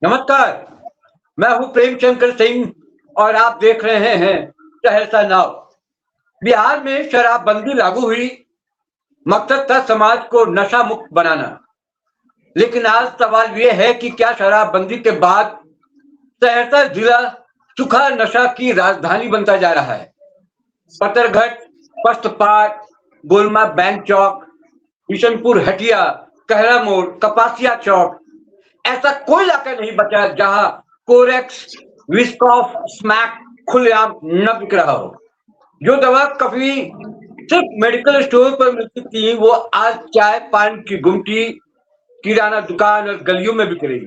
नमस्कार। मैं हूं प्रेमशंकर सिंह और आप देख रहे हैं सहरसा नाव। बिहार में शराबबंदी लागू हुई, मकसद था समाज को नशा मुक्त बनाना। लेकिन आज सवाल यह है कि क्या शराबबंदी के बाद सहरसा जिला सूखा नशा की राजधानी बनता जा रहा है। पतरघट, पस्तपाट, गोलमा बैंक चौक, बिशनपुर हटिया, कहरा मोड़, कपासिया चौक, ऐसा कोई इलाका नहीं बचा जहां कोरेक्स, विस्कॉफ, स्मैक खुलेआम न बिक रहा हो। जो दवा कभी सिर्फ मेडिकल स्टोर पर मिलती थी, वो आज चाय पान की गुमटी, किराना दुकान और गलियों में बिक रही।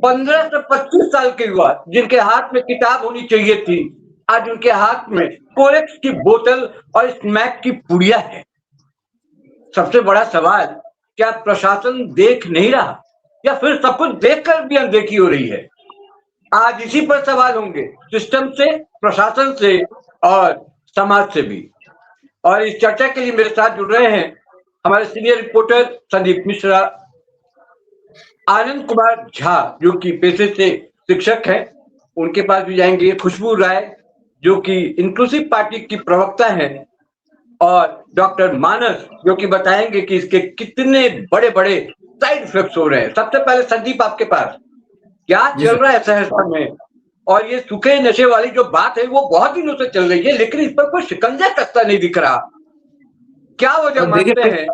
15 से 25 साल के युवा जिनके हाथ में किताब होनी चाहिए थी, आज उनके हाथ में कोरेक्स की बोतल और स्मैक की पुड़िया है। सबसे बड़ा सवाल, क्या प्रशासन देख नहीं रहा या फिर सब कुछ देखकर भी अनदेखी हो रही है? आज इसी पर सवाल होंगे, सिस्टम से, प्रशासन से और समाज से भी। और इस चर्चा के लिए मेरे साथ जुड़ रहे हैं हमारे सीनियर रिपोर्टर संदीप मिश्रा, आनंद कुमार झा जो कि पेशे से शिक्षक हैं, उनके पास भी जाएंगे, खुशबू राय जो कि इंक्लूसिव पार्टी की प्रवक्ता हैं, और डॉक्टर मानस जो कि बताएंगे कि इसके कितने बड़े बड़े साइड इफेक्ट्स हो रहे हैं। सबसे पहले संदीप, आपके पास क्या चल रहा है सहरसा में? और ये सूखे नशे वाली जो बात है वो बहुत दिनों से चल रही है, लेकिन इस पर कोई शिकंजा कसता नहीं दिख रहा। क्या वजह मानते हैं?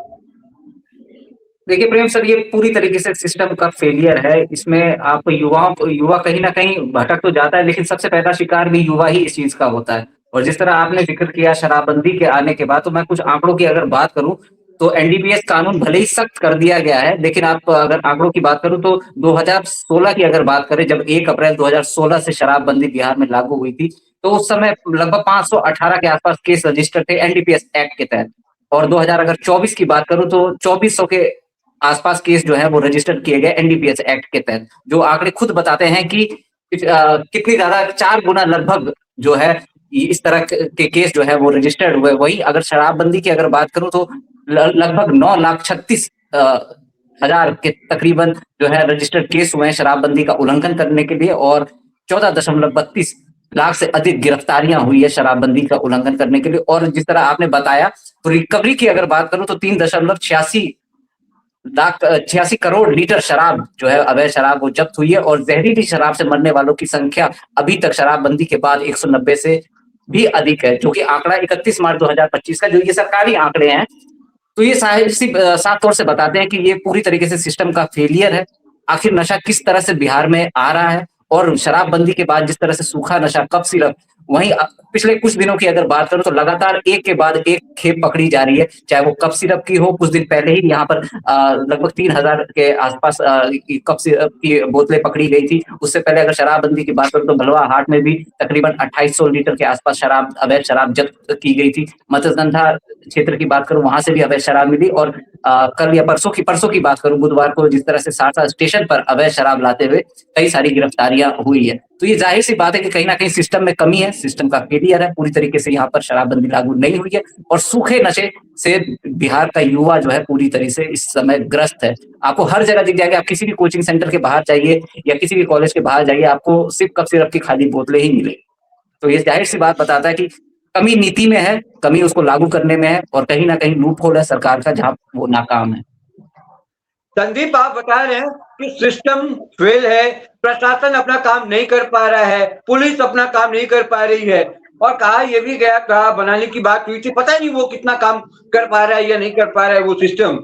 देखिए प्रेम सर, ये पूरी तरीके से सिस्टम का फेलियर है। इसमें आप युवा कहीं ना कहीं भटक तो जाता है, लेकिन सबसे पहला शिकार भी युवा ही इस चीज का होता है। और जिस तरह आपने जिक्र किया शराबबंदी के आने के बाद, तो मैं कुछ आंकड़ों की अगर बात करूं तो एनडीपीएस कानून भले ही सख्त कर दिया गया है, लेकिन आप अगर आंकड़ों की बात करूं तो 2016 की अगर बात करें, जब 1 अप्रैल 2016 से शराबबंदी बिहार में लागू हुई थी, तो उस समय लगभग 518 के आसपास केस रजिस्टर्ड थे एनडीपीएस एक्ट के तहत। और 2024 की बात करूं तो 2400 के आसपास केस जो है वो रजिस्टर किए गए एनडीपीएस एक्ट के तहत। जो आंकड़े खुद बताते हैं कि कितनी ज्यादा, 4 गुना लगभग जो है इस तरह के केस जो है वो रजिस्टर्ड हुए। वही अगर शराबबंदी की अगर बात करूं तो लगभग 9,36,000 के तकरीबन जो है रजिस्टर्ड केस हुए हैं शराबबंदी का उल्लंघन करने के लिए, और 14.32 लाख से अधिक गिरफ्तारियां हुई है शराबबंदी का उल्लंघन करने के लिए। और जिस तरह आपने बताया, तो रिकवरी की अगर बात करूं तो 3.86 करोड़ लीटर शराब जो है अवैध शराब वो जब्त हुई है। और जहरीली शराब से मरने वालों की संख्या अभी तक शराबबंदी के बाद 190 से भी अधिक है, जो कि आंकड़ा 31 मार्च 2025 का, जो ये सरकारी आंकड़े हैं। तो ये साफ तौर से बताते हैं कि ये पूरी तरीके से सिस्टम का फेलियर है। आखिर नशा किस तरह से बिहार में आ रहा है, और शराबबंदी के बाद जिस तरह से सूखा नशा, कफ सिरप, वहीं पिछले कुछ दिनों की अगर बात करूं तो लगातार एक के बाद एक खेप पकड़ी जा रही है, चाहे वो कफ सिरप की हो। कुछ दिन पहले ही यहाँ पर लगभग 3000 के आसपास कफ सिरप की बोतलें पकड़ी गई थी। उससे पहले अगर शराबबंदी की बात करूं तो भलवा हाट में भी तकरीबन 2800 लीटर के आसपास शराब, अवैध शराब जब्त की गई थी। मत्स्यगंधा क्षेत्र की बात करूं, वहां से भी अवैध शराब मिली। और कल या परसों की बात करूं, बुधवार को जिस तरह से सारसा स्टेशन पर अवैध शराब लाते हुए कई सारी गिरफ्तारियां हुई है। तो ये जाहिर सी बात है कि कहीं ना कहीं सिस्टम में कमी है, सिस्टम का फेलियर है। पूरी तरीके से यहाँ पर शराबबंदी लागू नहीं हुई है, और सूखे नशे से बिहार का युवा जो है पूरी तरह से इस समय ग्रस्त है। आपको हर जगह दिख जाएगा, आप किसी भी कोचिंग सेंटर के बाहर जाइए या किसी भी कॉलेज के बाहर जाइए, आपको सिर्फ कफ सिरप की खाली बोतलें ही मिलेगी। तो ये जाहिर सी बात बताता है कि कमी नीति में है, कमी उसको लागू करने में है, और कहीं ना कहीं लूप होल है सरकार का जहां वो नाकाम है। संदीप, आप बता रहे हैं कि सिस्टम फेल है, प्रशासन अपना काम नहीं कर पा रहा है, पुलिस अपना काम नहीं कर पा रही है, और कहा यह भी गया, कहा बनाने की बात हुई थी, पता नहीं वो कितना काम कर पा रहा है या नहीं कर पा रहा है वो सिस्टम,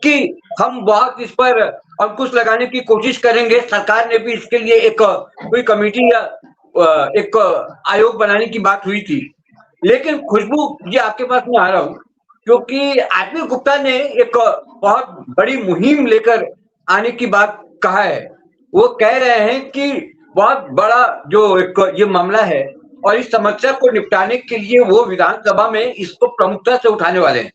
कि हम बहुत इस पर अंकुश लगाने की कोशिश करेंगे। सरकार ने भी इसके लिए एक कोई कमेटी या एक आयोग बनाने की बात हुई थी। लेकिन खुशबू जी, आपके पास मैं आ रहा हूँ, क्योंकि आरपी गुप्ता ने एक बहुत बड़ी मुहिम लेकर आने की बात कहा है। वो कह रहे हैं कि बहुत बड़ा जो एक ये मामला है, और इस समस्या को निपटाने के लिए वो विधानसभा में इसको प्रमुखता से उठाने वाले हैं।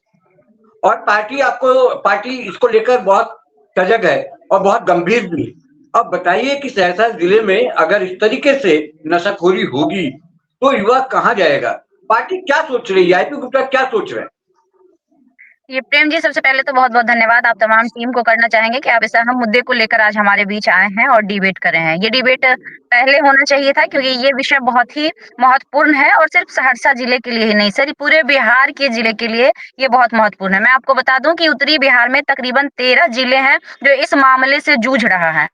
और पार्टी इसको लेकर बहुत सजग है और बहुत गंभीर भी है। अब बताइए कि सहरसा जिले में अगर इस तरीके से नशाखोरी होगी तो युवा कहाँ जाएगा? पार्टी क्या सोच रही है? आईपी गुप्ता क्या सोच रहे हैं? ये प्रेम जी, सबसे पहले तो बहुत-बहुत धन्यवाद आप तमाम टीम को करना चाहेंगे कि आप इस अहम मुद्दे को लेकर आज हमारे बीच आए हैं और डिबेट कर रहे हैं। ये डिबेट पहले होना चाहिए था क्योंकि ये विषय बहुत ही महत्वपूर्ण है और सिर्फ सहरसा जिले के लिए ही नहीं, सॉरी पूरे बिहार के जिले के लिए ये बहुत महत्वपूर्ण है। मैं आपको बता दूँ कि उत्तरी बिहार में तकरीबन 13 जिले हैं जो इस मामले से जूझ रहा है,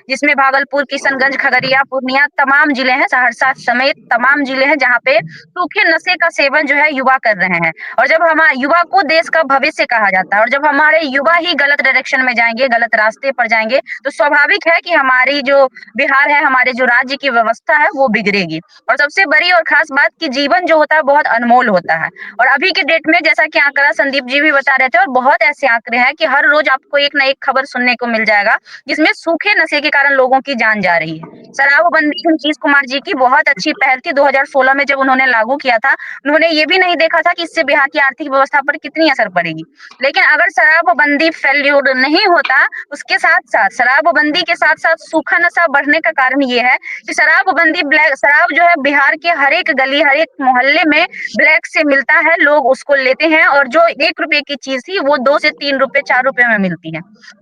जिसमें भागलपुर, किशनगंज, खगड़िया, पूर्णिया तमाम जिले हैं, सहरसा समेत तमाम जिले हैं जहाँ पे सूखे नशे का सेवन जो है युवा कर रहे हैं। और जब हमारे युवा को देश का भविष्य कहा जाता है और जब हमारे युवा ही गलत डायरेक्शन में जाएँगे, गलत रास्ते पर जाएँगे, तो स्वाभाविक है कि हमारी जो बिहार है, हमारे जो राज्य की व्यवस्था है, वो बिगड़ेगी। और सबसे बड़ी और खास बात कि जीवन जो होता है बहुत अनमोल होता है। और अभी के डेट में जैसा कि आंकड़ा संदीप जी भी बता रहे थे और बहुत ऐसे आंकड़े हैं कि हर रोज आपको एक ना एक खबर सुनने को मिल जाएगा, जिसमें सूखे नशे के कारण लोगों की जान जा रही है। शराबबंदी नीतीश कुमार जी की बहुत अच्छी पहल थी 2016 में जब उन्होंने लागू किया था। उन्होंने ये भी नहीं देखा था कि इससे बिहार की आर्थिक व्यवस्था पर कितनी असर पड़ेगी। लेकिन अगर शराबबंदी फेल्योर नहीं होता, उसके साथ-साथ शराबबंदी के साथ-साथ सूखा नशा बढ़ने का कारण ये है कि शराबबंदी ब्लैक शराब जो है बिहार के हर एक गली, हर एक मोहल्ले में ब्लैक से मिलता है, लोग उसको लेते हैं और जो ₹1 की चीज़ थी वो 2 से ₹3 ₹4 में मिलती है।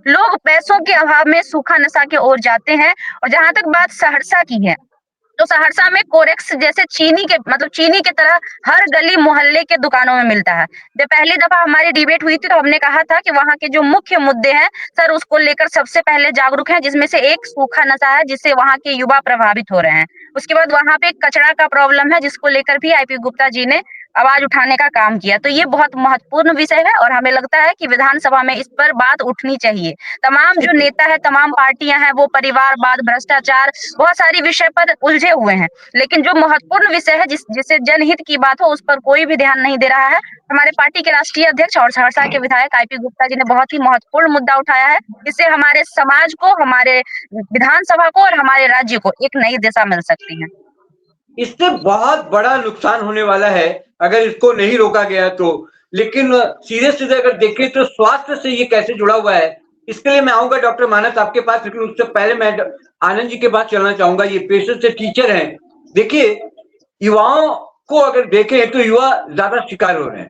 लोग पैसों के अभाव में सूखा नशा की ओर जाते हैं और जहाँ तक बात सहरसा की है, तो सहरसा में कोरेक्स जैसे चीनी के मतलब चीनी की तरह हर गली मोहल्ले के दुकानों में मिलता है। जब पहली दफा हमारी डिबेट हुई थी तो हमने कहा था कि वहाँ के जो मुख्य मुद्दे हैं सर उसको लेकर सबसे पहले जागरूक हैं, जिसमें से एक सूखा नशा है जिससे वहाँ के युवा प्रभावित हो रहे हैं। उसके बाद वहाँ पे कचरा का प्रॉब्लम है जिसको लेकर भी आईपी गुप्ता जी ने आवाज उठाने का काम किया। तो ये बहुत महत्वपूर्ण विषय है और हमें लगता है कि विधानसभा में इस पर बात उठनी चाहिए। तमाम जो ठीक है। नेता है, तमाम पार्टियां हैं वो परिवारवाद, भ्रष्टाचार बहुत सारी विषय पर उलझे हुए हैं। लेकिन जो महत्वपूर्ण विषय है जिससे जनहित की बात हो उस पर कोई भी ध्यान नहीं दे रहा है। हमारे पार्टी के राष्ट्रीय अध्यक्ष और सहरसा के विधायक आईपी गुप्ता जी ने बहुत ही महत्वपूर्ण मुद्दा उठाया है। इससे हमारे समाज को, हमारे विधानसभा को और हमारे राज्य को एक नई दिशा मिल सकती है। इससे बहुत बड़ा नुकसान होने वाला है अगर इसको नहीं रोका गया तो। लेकिन सीधे-सीधे अगर देखें तो स्वास्थ्य से ये कैसे जुड़ा हुआ है, इसके लिए मैं आऊँगा डॉक्टर मानस आपके पास, लेकिन उससे पहले मैं आनंद जी के पास चलना चाहूँगा। ये पेशे से टीचर हैं। देखिए, युवाओं को अगर देखें तो युवा ज़्यादा शिकार हो रहे हैं।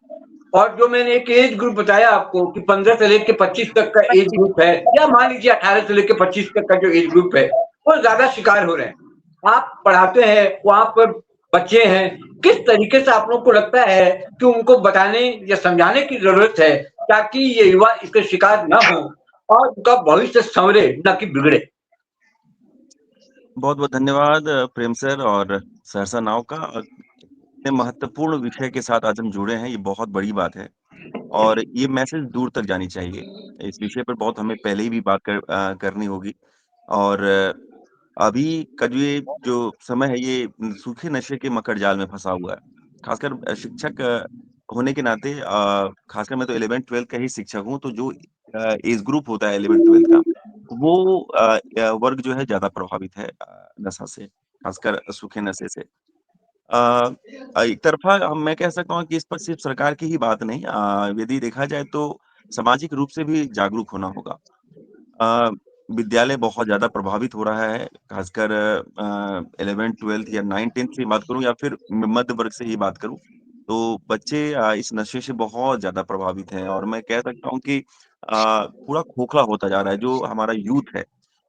और जो मैंने एक एज ग्रुप बताया आपको कि 15 से लेके 25 तक का एज 25 ग्रुप है, या मान लीजिए 18 से लेके 25 तक का जो एज ग्रुप है, वो ज़्यादा शिकार हो रहे हैं। आप पढ़ाते हैं, वहाँ पर बच्चे हैं, किस तरीके से आप लोगों को लगता है कि उनको बताने या समझाने की ज़रूरत है ताकि ये युवा इसके शिकार ना हो और उनका भविष्य संवरे, ना कि बिगड़े? बहुत-बहुत धन्यवाद प्रेम सर और सहरसा नाव का। इतने महत्वपूर्ण विषय के साथ आज हम जुड़े हैं, ये बहुत बड़ी बात है और ये मैसेज दूर तक जानी चाहिए। इस विषय पर बहुत हमें पहले ही भी बात करनी होगी और अभी का ये जो समय है ये सूखे नशे के मकड़जाल में फँसा हुआ है। खासकर शिक्षक होने के नाते खासकर मैं तो 11th-12th का ही शिक्षक हूँ, तो जो एज ग्रुप होता है 11th-12th का, वो वर्ग जो है ज़्यादा प्रभावित है नशा से, खासकर सूखे नशे से। एक तरफ़ा मैं कह सकता हूँ कि इस पर सिर्फ़ सरकार की ही बात नहीं यदि देखा जाए तो सामाजिक रूप से भी जागरूक होना होगा। अ, विद्यालय बहुत ज़्यादा प्रभावित हो रहा है, खासकर 11th-12th या 9th-10th की बात करूँ या फिर मध्य वर्ग से ही बात करूँ, तो बच्चे इस नशे से बहुत ज़्यादा प्रभावित हैं और मैं कह सकता हूँ कि पूरा खोखला होता जा रहा है, जो हमारा यूथ है।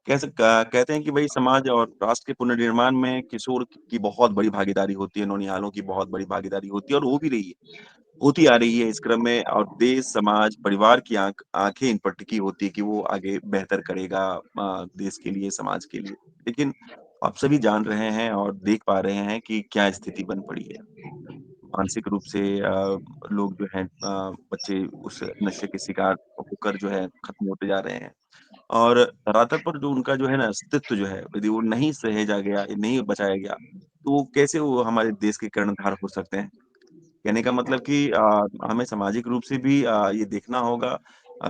कहते हैं कि भई समाज और राष्ट्र के पुनर्निर्माण में किशोर की बहुत बड़ी भागीदारी होती है, नौनिहालों की बहुत बड़ी भागीदारी होती है और हो भी रही है। होती आ रही है इस क्रम में और देश, समाज, परिवार की आँखें इन पर टिकी होती है कि वो आगे बेहतर करेगा देश के लिए, समाज के लिए। लेकिन आप सभी जान रहे हैं और देख पा रहे हैं कि क्या स्थिति बन पड़ी है। मानसिक रूप से लोग जो हैं बच्चे उस नशे के शिकार होकर जो है खत्म होते जा रहे हैं। और धरातल पर जो उनका जो है ना अस्तित्व जो है, यदि वो नहीं सहेजा गया, या नहीं बचाया गया, तो वो कैसे वो हमारे देश के कर्णधार हो सकते हैं? कहने का मतलब कि हमें सामाजिक रूप से भी ये देखना होगा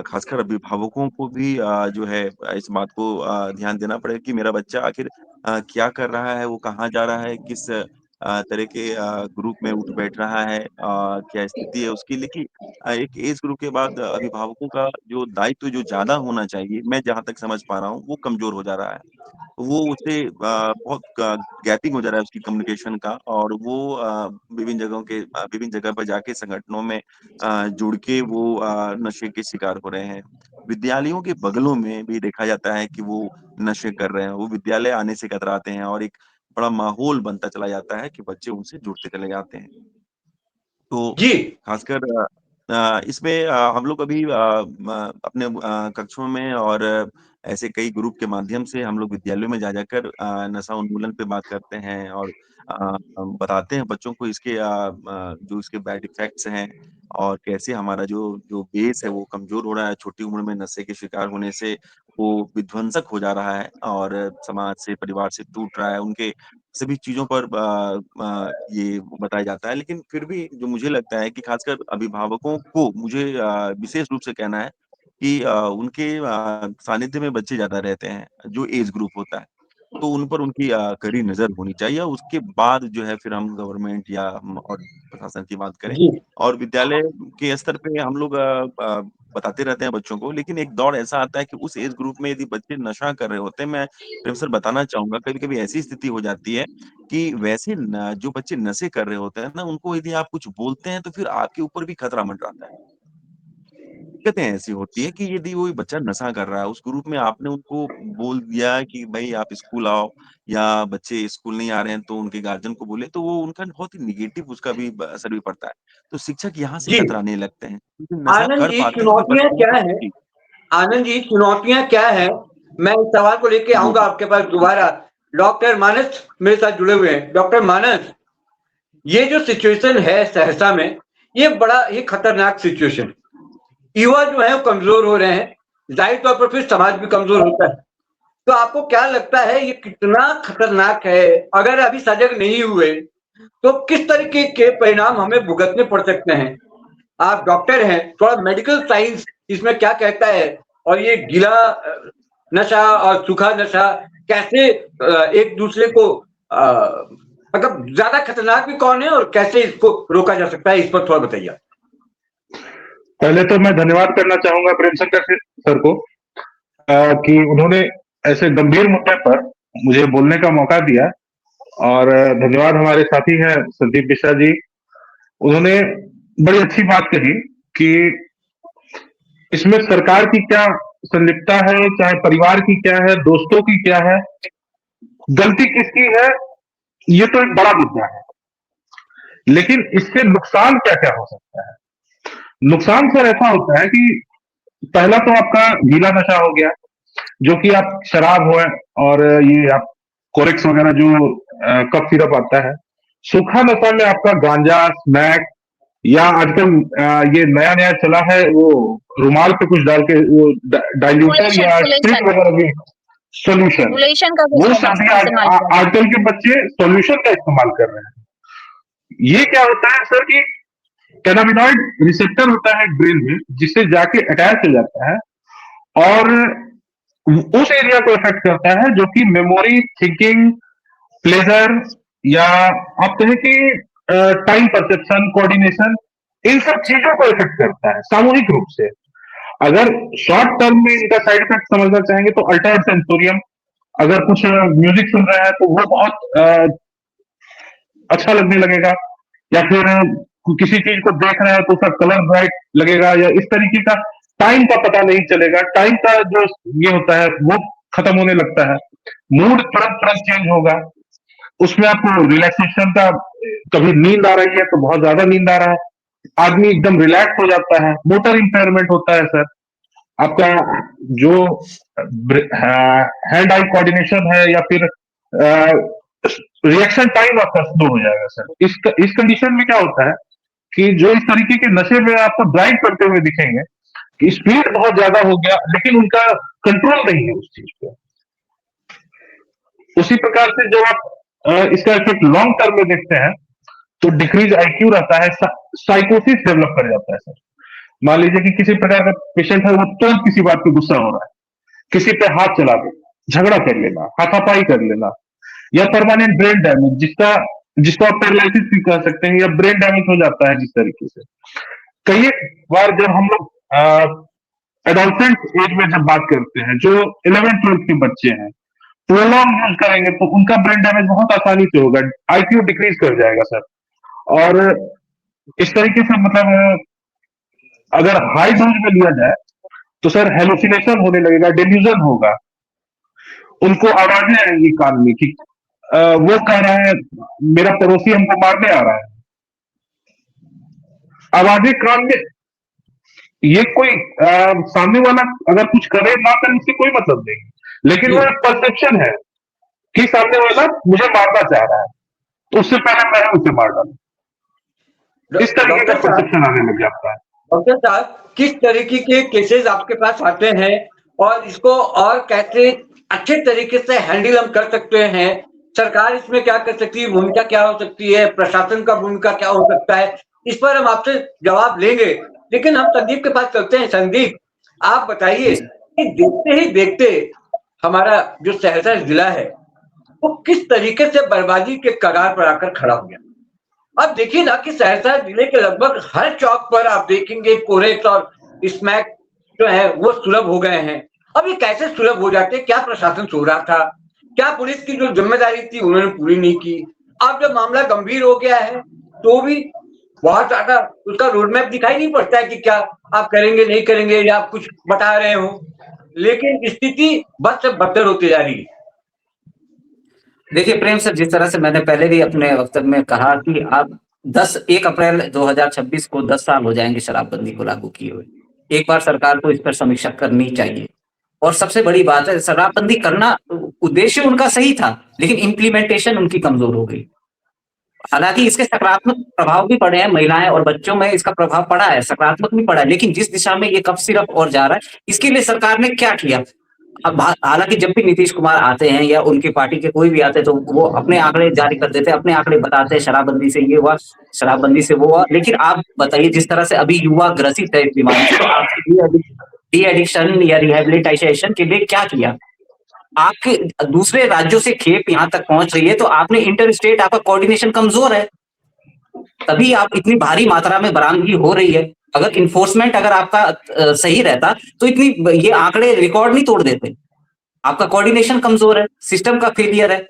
खासकर अभिभावकों को भी जो है इस बात को ध्यान देना पड़ेगा कि मेरा बच्चा आखिर क्या कर रहा है, वो कहाँ जा रहा है, किस तरह के ग्रुप में उठ बैठ रहा है, क्या स्थिति है उसकी। लेकिन एक एज ग्रुप के बाद अभिभावकों का जो दायित्व जो ज़्यादा होना चाहिए, मैं जहाँ तक समझ पा रहा हूँ, वो कमज़ोर हो जा रहा है। वो उससे बहुत गैपिंग हो जा रहा है उसकी कम्युनिकेशन का, और वो विभिन्न जगह पर जाके संगठनों में जुड़ के वो नशे के शिकार हो रहे हैं। विद्यालयों के बगलों में भी देखा जाता है कि वो नशे कर रहे हैं। वो विद्यालय आने से कतराते हैं और एक बड़ा माहौल बनता चला जाता है कि बच्चे उनसे जुड़ते चले जाते हैं। तो जी। खासकर इसमें हम लोग अभी अपने कक्षों में और ऐसे कई ग्रुप के माध्यम से हम लोग विद्यालयों में जा जाकर नशा उन्मूलन पे बात करते हैं, और हम बताते हैं बच्चों को इसके जो इसके बैड इफ़ेक्ट्स हैं, और कैसे हमारा जो जो बेस है वो कमज़ोर हो रहा है। छोटी उम्र में नशे के शिकार होने से वो विध्वंसक हो जा रहा है और समाज से, परिवार से टूट रहा है। उनके सभी चीज़ों पर ये बताया जाता है। लेकिन फिर भी जो मुझे लगता है कि खासकर अभिभावकों को मुझे विशेष रूप से कहना है कि उनके सानिध्य में बच्चे ज़्यादा रहते हैं, जो एज ग्रुप होता है। तो उन पर उनकी कड़ी नज़र होनी चाहिए, और उसके बाद जो है फिर हम गवर्नमेंट या हम और प्रशासन की बात करें। जी। और विद्यालय के स्तर पे हम लोग बताते रहते हैं बच्चों को, लेकिन एक दौर ऐसा आता है कि उस एज ग्रुप में यदि बच्चे नशा कर रहे होते हैं, मैं प्रेम सर बताना चाहूँगा, कभी-कभी ऐसी स्थिति हो जाती है कि वैसे न जो बच्चे नशे कर रहे होते हैं ना, उनको यदि आप कुछ बोलते हैं तो फिर आपके ऊपर भी खतरा मंडराता है। दिक्कतें ऐसी होती हैं कि यदि वो बच्चा नशा कर रहा है, उस ग्रुप में आपने उनको बोल दिया कि भई आप स्कूल आओ, या बच्चे स्कूल नहीं आ रहे हैं तो उनके गार्जियन को बोले, तो वो उनका बहुत ही नेगेटिव उसका भी असर भी पड़ता है। तो शिक्षक यहाँ से जी। कतराने लगते हैं, क्योंकि नशा आनंद कर जी, पाते हैं, क्योंकि चुनौतियाँ बचपन क्या से। हैं? जी, आनंद जी, चुनौतियाँ क्या हैं? मैं इस सवाल को लेके जी, आऊँगा जी। आपके पास दोबारा। डॉक्टर मानस मेरे साथ जुड़े हुए हैं। डॉक्टर मानस, ये जो सिचुएशन है सहरसा में, ये बड़ा ही खतरनाक सिचुएशन। युवा जो है वो कमज़ोर हो रहे हैं, ज़ाहिर तौर पर फिर समाज भी कमज़ोर होता है। तो आपको क्या लगता है ये कितना खतरनाक है? अगर अभी सजग नहीं हुए, तो किस तरीके के परिणाम हमें भुगतने पड़ सकते हैं? आप डॉक्टर हैं, थोड़ा मेडिकल साइंस इसमें क्या कहता है? और ये गीला नशा और सूखा नशा कैसे एक दूसरे को मतलब ज़्यादा खतरनाक भी कौन है और कैसे इसको रोका जा सकता है? इस पर थोड़ा बताइए आप। पहले तो मैं धन्यवाद करना चाहूँगा प्रेमशंकर सर को कि उन्होंने ऐसे गंभीर मुद्दे पर मुझे बोलने का मौका दिया। और धन्यवाद हमारे साथी हैं संदीप मिश्रा जी, उन्होंने बड़ी अच्छी बात कही कि इसमें सरकार की क्या संलिप्तता है, चाहे परिवार की क्या है, दोस्तों की क्या है, गलती किसकी है, ये तो एक बड़ा मुद्दा है। लेकिन इससे नुकसान क्या क्या हो सकता है? नुकसान सर ऐसा होता है कि पहला तो आपका गीला नशा हो गया, जो कि आप शराब हो और ये आप कोरेक्स वगैरह जो कफ सिरप आता है। सूखा नशा में आपका गांजा, स्मैक, या आजकल ये नया नया चला है वो रुमाल पे कुछ डाल के वो डाइल्यूटर या स्प्रिट वगैरह भी सोल्यूशन, रेगुलेशन का भी वो सब भी इस्तेमाल किया जाता आजकल के बच्चे सोल्यूशन का इस्तेमाल कर रहे हैं। ये क्या होता है सर कि कैनाबिनॉइड रिसेप्टर होता है ब्रेन में, जिससे जाके अटैच हो जाता है और उस एरिया को इफेक्ट करता है जो कि मेमोरी, थिंकिंग, प्लेजर, या आप कहें कि टाइम परसेप्शन, कोऑर्डिनेशन, इन सब चीजों को इफेक्ट करता है सामूहिक रूप से। अगर शॉर्ट टर्म में इनका साइड इफेक्ट समझना चाहेंगे तो अल्टर्ड सेंसोरियम, अगर कुछ म्यूजिक सुन रहे हैं तो वो बहुत अच्छा लगने लगेगा, या फिर किसी चीज को देख रहे हैं तो उसका कलर ब्राइट लगेगा, या इस तरीके का टाइम का पता नहीं चलेगा, टाइम का जो ये होता है वो खत्म होने लगता है, मूड तुरंत तुरंत चेंज होगा, उसमें आपको रिलैक्सेशन का, कभी नींद आ रही है तो बहुत ज्यादा नींद आ रहा है, आदमी एकदम रिलैक्स हो जाता है, मोटर इंपेयरमेंट होता है सर, आपका जो हैंड आई कोऑर्डिनेशन है या फिर रिएक्शन टाइम आपका स्लो हो जाएगा सर। इस कंडीशन में क्या होता है कि जो इस तरीके के नशे में आपको ड्राइव करते हुए दिखेंगे कि स्पीड बहुत ज्यादा हो गया, लेकिन उनका कंट्रोल नहीं है उस चीज पे। उसी प्रकार से जब आप इसका इफेक्ट लॉन्ग टर्म में देखते हैं तो डिक्रीज आईक्यू रहता है, साइकोसिस डेवलप कर जाता है सर। मान लीजिए कि किसी प्रकार का पेशेंट है, वो तुरंत किसी बात पे गुस्सा हो रहा है, किसी पे हाथ चला दे, झगड़ा कर लेना, हाथापाई कर लेना, या परमानेंट ब्रेन डैमेज, जिसका जिसको आप पैरालिसिस भी कह सकते हैं, या ब्रेन डैमेज हो जाता है जिस तरीके से। कई बार जब हम लोग एडोलसेंट एज में जब बात करते हैं, जो 11th-12th के बच्चे हैं, प्रोलॉन्ग यूज करेंगे तो उनका ब्रेन डैमेज बहुत आसानी से होगा, आईक्यू डिक्रीज कर जाएगा सर। और इस तरीके से मतलब अगर हाई डोज में लिया जाए तो सर हेलुसिनेशन होने लगेगा, डेल्यूजन होगा, उनको आवाजें आएंगी कान में कि वो कह रहा है मेरा पड़ोसी हमको मारने आ रहा है, आवाजें कान में। ये कोई सामने वाला अगर कुछ करे ना करे उससे कोई मतलब नहीं, लेकिन वो परसेप्शन है कि सामने वाला मुझे मारना चाह रहा है, तो उससे पहले मैं उसे मार डालूं। इस तरीके का परसेप्शन आने लग जाता है। डॉक्टर साहब, किस तरीके के केसेस आपके पास आते हैं और इसको और कैसे अच्छे तरीके से हैंडल हम कर सकते हैं? सरकार इसमें क्या कर सकती है, भूमिका क्या हो सकती है, प्रशासन का भूमिका क्या हो सकता है, इस पर हम आपसे जवाब लेंगे। लेकिन हम संदीप के पास चलते हैं। संदीप, आप बताइए कि देखते ही देखते हमारा जो सहरसा जिला है वो किस तरीके से बर्बादी के कगार पर आकर खड़ा हो गया। अब देखिए ना कि सहरसा जिले के लगभग हर चौक पर आप देखेंगे कोरेक्स और स्मैक जो है वो सुलभ हो गए हैं। अब ये कैसे सुलभ हो जाते हैं? क्या प्रशासन सो रहा था? क्या पुलिस की जो जिम्मेदारी थी उन्होंने पूरी नहीं की? अब जब मामला गंभीर हो गया है तो भी बहुत ज्यादा उसका रोड मैप दिखाई नहीं पड़ता है कि क्या आप करेंगे नहीं करेंगे, या आप कुछ बता रहे हो, लेकिन स्थिति बद से बदतर होती जा रही है। देखिए प्रेम सर, जिस तरह से मैंने पहले भी अपने वक्तव्य में कहा कि आप 1 अप्रैल 2026 को 10 साल हो जाएंगे शराबबंदी को लागू किए हुए। एक बार सरकार को इस पर समीक्षा करनी चाहिए। और सबसे बड़ी बात है, शराबबंदी करना उद्देश्य उनका सही था, लेकिन इम्प्लीमेंटेशन उनकी कमजोर हो गई। हालांकि इसके सकारात्मक प्रभाव भी पड़े हैं, महिलाएं और बच्चों में इसका प्रभाव पड़ा है, सकारात्मक भी पड़ा है, लेकिन जिस दिशा में ये कफ सिरप और जा रहा है, इसके लिए सरकार ने क्या किया? अब हालांकि जब भी नीतीश कुमार आते हैं या उनकी पार्टी के कोई भी आते हैं तो वो अपने आंकड़े जारी कर देते हैं, अपने आंकड़े बताते हैं, शराबबंदी से ये हुआ, शराबबंदी से वो हुआ। लेकिन आप बताइए, जिस तरह से अभी युवा ग्रसित है इस बीमारी से, तो आपने डी एडिक्शन या रिहेबिलिटेशन के लिए क्या किया? आपके दूसरे राज्यों से खेप यहाँ तक पहुंच रही है तो आपने इंटर स्टेट, आपका कोऑर्डिनेशन कमजोर है, तभी आप इतनी भारी मात्रा में बरामदगी हो रही है। अगर इन्फोर्समेंट अगर आपका सही रहता तो इतनी ये आंकड़े रिकॉर्ड नहीं तोड़ देते। आपका कोऑर्डिनेशन कमजोर है, सिस्टम का फेलियर है,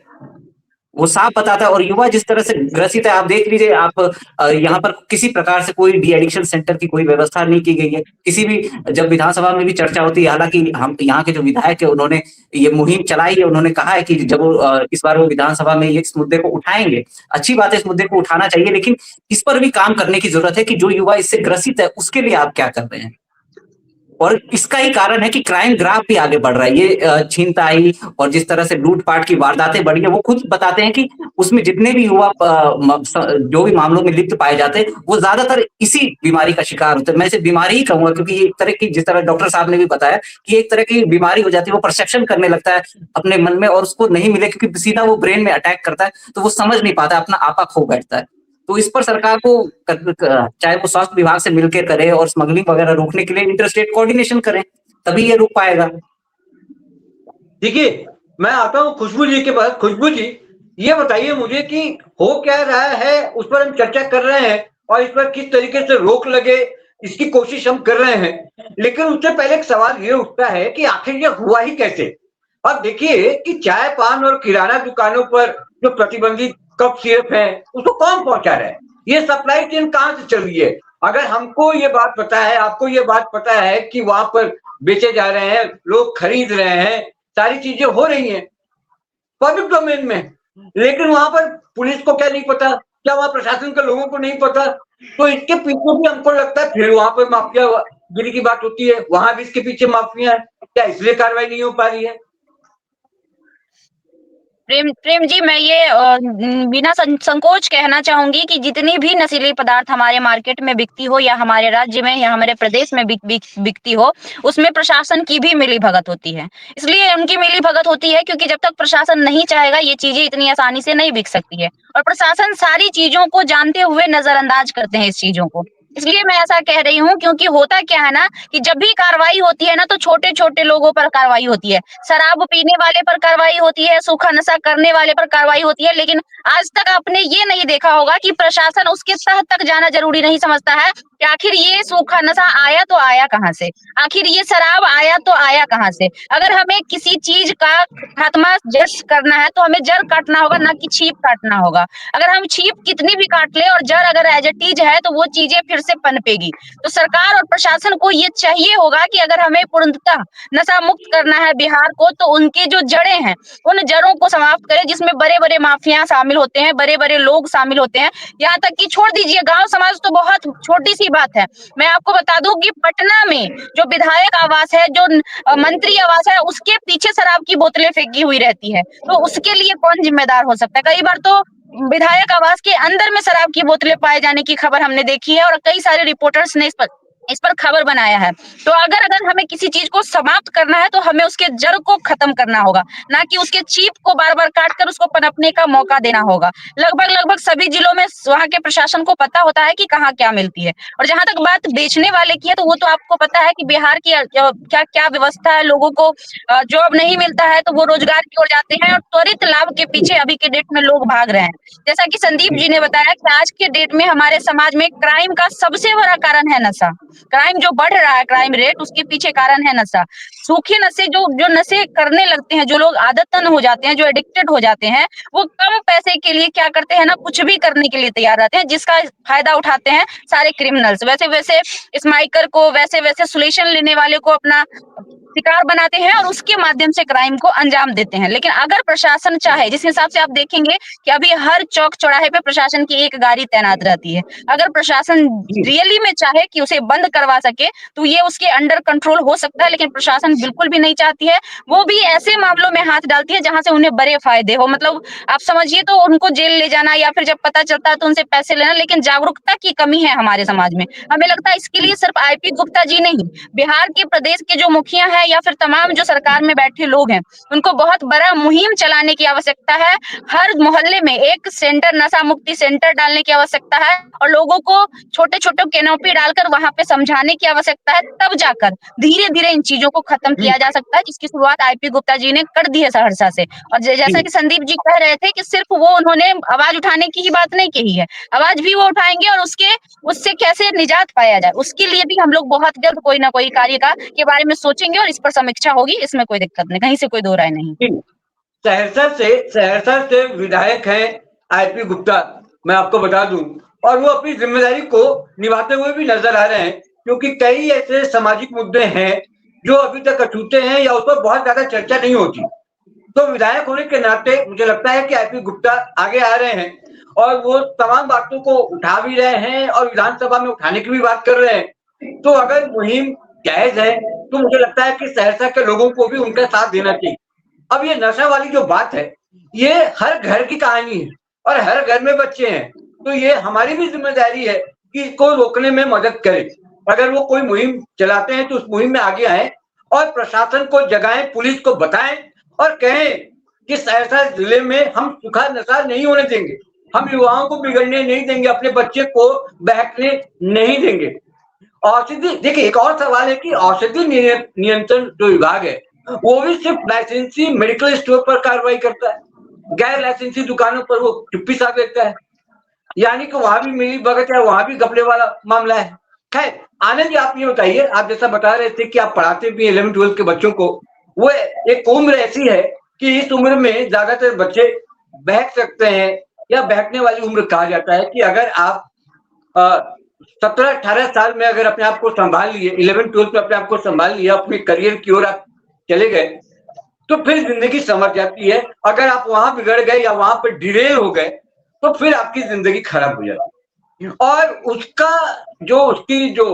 वो साफ बताता है। और युवा जिस तरह से ग्रसित है, आप देख लीजिए, आप यहाँ पर किसी प्रकार से कोई डी एडिक्शन सेंटर की कोई व्यवस्था नहीं की गई है। किसी भी, जब विधानसभा में भी चर्चा होती है, हालांकि हम यहाँ के जो विधायक है उन्होंने ये मुहिम चलाई है, उन्होंने कहा है कि जब इस बार वो विधानसभा में इस मुद्दे को उठाएंगे, अच्छी बात है, इस मुद्दे को उठाना चाहिए, लेकिन इस पर भी काम करने की जरूरत है कि जो युवा इससे ग्रसित है उसके लिए आप क्या कर रहे हैं। और इसका ही कारण है कि क्राइम ग्राफ भी आगे बढ़ रहा है। ये छीनताई और जिस तरह से लूटपाट की वारदातें बढ़ी है, वो खुद बताते हैं कि उसमें जितने भी युवा जो भी मामलों में लिप्त पाए जाते हैं वो ज्यादातर इसी बीमारी का शिकार होते हैं। मैं इसे बीमारी ही कहूंगा, क्योंकि ये एक तरह की, जिस तरह डॉक्टर साहब ने भी बताया कि एक तरह की बीमारी हो जाती है, वो परसेप्शन करने लगता है अपने मन में और उसको नहीं मिले, क्योंकि सीधा वो ब्रेन में अटैक करता है तो वो समझ नहीं पाता, अपना आपा खो बैठता है। तो इस पर सरकार को, चाहे वो स्वास्थ्य विभाग से मिलकर करे और स्मगलिंग वगैरह रोकने के लिए इंटर स्टेट कोऑर्डिनेशन करें, तभी ये रुक पाएगा। देखिए, मैं आता हूँ खुशबू जी के पास। खुशबू जी, ये बताइए मुझे कि हो क्या रहा है, उस पर हम चर्चा कर रहे हैं और इस पर किस तरीके से रोक लगे इसकी कोशिश हम कर रहे हैं। लेकिन उससे पहले एक सवाल ये उठता है कि आखिर ये हुआ ही कैसे? अब देखिए कि चाय पान और किराना दुकानों पर जो प्रतिबंधित कप सिरप है उसको कौन पहुंचा रहा है? ये सप्लाई चेन कहाँ से चल रही है? अगर हमको ये बात पता है, आपको ये बात पता है कि वहां पर बेचे जा रहे हैं, लोग खरीद रहे हैं, सारी चीजें हो रही हैं पब्लिक डोमेन में, लेकिन वहां पर पुलिस को क्या नहीं पता? क्या वहां प्रशासन के लोगों को नहीं पता? तो इसके पीछे भी हमको लगता है फिर वहां पर माफिया गिरी की बात होती है, वहां भी इसके पीछे माफिया है। क्या इसलिए कार्रवाई नहीं हो पा रही है? प्रेम जी, मैं ये बिना संकोच कहना चाहूंगी कि जितनी भी नशीली पदार्थ हमारे मार्केट में बिकती हो या हमारे राज्य में या हमारे प्रदेश में बिकती हो, उसमें प्रशासन की भी मिलीभगत होती है। इसलिए उनकी मिलीभगत होती है क्योंकि जब तक प्रशासन नहीं चाहेगा ये चीजें इतनी आसानी से नहीं बिक सकती है, और प्रशासन सारी चीजों को जानते हुए नजरअंदाज करते हैं इस चीजों को। इसलिए मैं ऐसा कह रही हूँ, क्योंकि होता क्या है ना कि जब भी कार्रवाई होती है ना तो छोटे-छोटे लोगों पर कार्रवाई होती है। शराब पीने वाले पर कार्रवाई होती है, सूखा नशा करने वाले पर कार्रवाई होती है, लेकिन आज तक आपने ये नहीं देखा होगा कि प्रशासन उसके तह तक जाना ज़रूरी नहीं समझता है कि आखिर ये सूखा नशा आया तो आया कहाँ से? आखिर ये शराब आया तो आया कहाँ से? अगर हमें किसी चीज़ का खात्मा जड़ से करना है तो हमें जड़ काटना होगा, ना कि छीप काटना होगा। अगर हम छीप कितनी भी काट लें और जड़ अगर एज़ इट इज़ है तो वो चीज़ें फिर से पनपेगी। तो सरकार और प्रशासन को ये चाहिए होगा कि अगर हमें पूर्णतः नशा मुक्त करना है बिहार को, तो उनकी जो जड़ें हैं, उन जड़ों को समाप्त करें जिसमें बड़े-बड़े माफिया शामिल होते हैं, बड़े-बड़े लोग शामिल होते हैं। यहाँ तक कि छोड़ दीजिए गाँव समाज तो बहुत छोटी-सी बात है। मैं आपको बता दूँ कि पटना में जो विधायक आवास है, जो मंत्री आवास है, उसके पीछे शराब की बोतलें फेंकी हुई रहती है। तो उसके लिए कौन जिम्मेदार हो सकता है? कई बार तो विधायक आवास के अंदर में शराब की बोतलें पाए जाने की खबर हमने देखी है और कई सारे रिपोर्टर्स ने इस पर खबर बनाया है। तो अगर हमें किसी चीज़ को समाप्त करना है तो हमें उसके जड़ को खत्म करना होगा, ना कि उसके चीप को बार-बार काट कर उसको पनपने का मौका देना होगा। लगभग-लगभग सभी जिलों में वहाँ के प्रशासन को पता होता है कि कहाँ क्या मिलती है। और जहाँ तक बात बेचने वाले की है तो वो तो आपको पता है कि बिहार की क्या-क्या व्यवस्था है, लोगों को जॉब नहीं मिलता है तो वो रोजगार की ओर जाते हैं और त्वरित लाभ के पीछे अभी के डेट में लोग भाग रहे हैं। जैसा कि संदीप जी ने बताया कि आज के डेट में हमारे समाज में क्राइम का सबसे बड़ा कारण है नशा। क्राइम जो बढ़ रहा है, क्राइम रेट, उसके पीछे कारण है नशा। सूखे नशे जो नशे करने लगते हैं, जो लोग आदतन हो जाते हैं, जो एडिक्टेड हो जाते हैं, वो कम पैसे के लिए क्या करते हैं ना, कुछ भी करने के लिए तैयार रहते हैं, जिसका फायदा उठाते हैं सारे क्रिमिनल्स। वैसे-वैसे स्माइकर को, वैसे-वैसे सुलेशन लेने वाले को अपना शिकार बनाते हैं और उसके माध्यम से क्राइम को अंजाम देते हैं। लेकिन अगर प्रशासन चाहे, जिस हिसाब से आप देखेंगे कि अभी हर चौक-चौराहे पे प्रशासन की एक गाड़ी तैनात रहती है। अगर प्रशासन जी रियली में चाहे कि उसे बंद करवा सके, तो ये उसके अंडर कंट्रोल हो सकता है, लेकिन प्रशासन बिल्कुल भी नहीं चाहती है। वो भी ऐसे मामलों में हाथ डालती है जहाँ से उन्हें बड़े फायदे हो। मतलब आप समझिए तो उनको जेल ले जाना या फिर जब पता चलता है तो उनसे पैसे लेना, लेकिन जागरूकता की कमी है हमारे समाज में। हमें लगता है इसके लिए सिर्फ आईपी गुप्ता जी नहीं, बिहार के प्रदेश के जो मुखिया हैं या फिर तमाम जो सरकार में बैठे लोग हैं, उनको बहुत बड़ा मुहिम चलाने की आवश्यकता है। हर मोहल्ले में एक सेंटर, नशा मुक्ति सेंटर डालने की आवश्यकता है और लोगों को छोटे-छोटे कैनोपी डालकर वहाँ पे समझाने की आवश्यकता है। तब जाकर धीरे-धीरे इन चीज़ों को खत्म जी किया जा सकता है, जिसकी शुरुआत आईपी गुप्ता जी ने कर दी है सहरसा से। और जैसा जी कि संदीप जी कह रहे थे कि सिर्फ वो उन्होंने आवाज़ उठाने की ही बात नहीं कही है। आवाज़ भी वो उठाएँगे और उससे कैसे निजात पाया जाए, उसके लिए भी हम लोग बहुत जल्द कोई ना कोई कार्य के बारे में सोचेंगे और इस पर समीक्षा होगी, इसमें कोई दिक्कत नहीं, कहीं से कोई दो राय नहीं। जी सहरसा से विधायक हैं आईपी गुप्ता, मैं आपको बता दूं, और वो अपनी जिम्मेदारी को निभाते हुए भी नजर आ रहे हैं, क्योंकि कई ऐसे सामाजिक मुद्दे हैं जो अभी तक अछूते हैं या उस पर बहुत ज्यादा चर्चा नहीं होती। तो विधायक होने के नाते मुझे लगता है कि आईपी गुप्ता आगे आ रहे हैं और वो तमाम बातों को उठा भी रहे हैं और विधानसभा में उठाने की भी बात कर रहे हैं। तो अगर मुहिम जायज है तो मुझे लगता है कि सहरसा के लोगों को भी उनका साथ देना चाहिए। अब ये नशा वाली जो बात है, ये हर घर की कहानी है और हर घर में बच्चे हैं, तो ये हमारी भी जिम्मेदारी है कि इसको रोकने में मदद करें। अगर वो कोई मुहिम चलाते हैं तो उस मुहिम में आगे आए और प्रशासन को जगाएं, पुलिस को बताएं और कहें कि सहरसा जिले में हम सूखा नशा नहीं होने देंगे, हम युवाओं को बिगड़ने नहीं देंगे, अपने बच्चे को बहकने नहीं देंगे। औषधि देखिए, एक और सवाल है कि औषधि नियंत्रण जो विभाग है वो भी सिर्फ लाइसेंसी मेडिकल स्टोर पर कार्रवाई करता है, गैर लाइसेंसी दुकानों पर वो चुप्पी साध देता है, यानी कि वहां भी मिली भगत है, वहां भी घपले वाला मामला है। खैर आनंद जी, आप ये बताइए, आप जैसा बता रहे थे कि आप पढ़ाते भी 11-12 के बच्चों को, वो एक उम्र ऐसी है कि इस उम्र में ज्यादातर बच्चे बहक सकते हैं या बहकने वाली उम्र कहा जाता है कि अगर आप 17-18 साल में अगर अपने आप को संभाल लिए, 11-12 में अपने आप को संभाल लिया, अपने करियर की ओर आप चले गए, तो फिर जिंदगी संवर जाती है। अगर आप वहां बिगड़ गए या वहां पर डिरेल हो गए तो फिर आपकी जिंदगी खराब हो जाती है। और उसका उसकी जो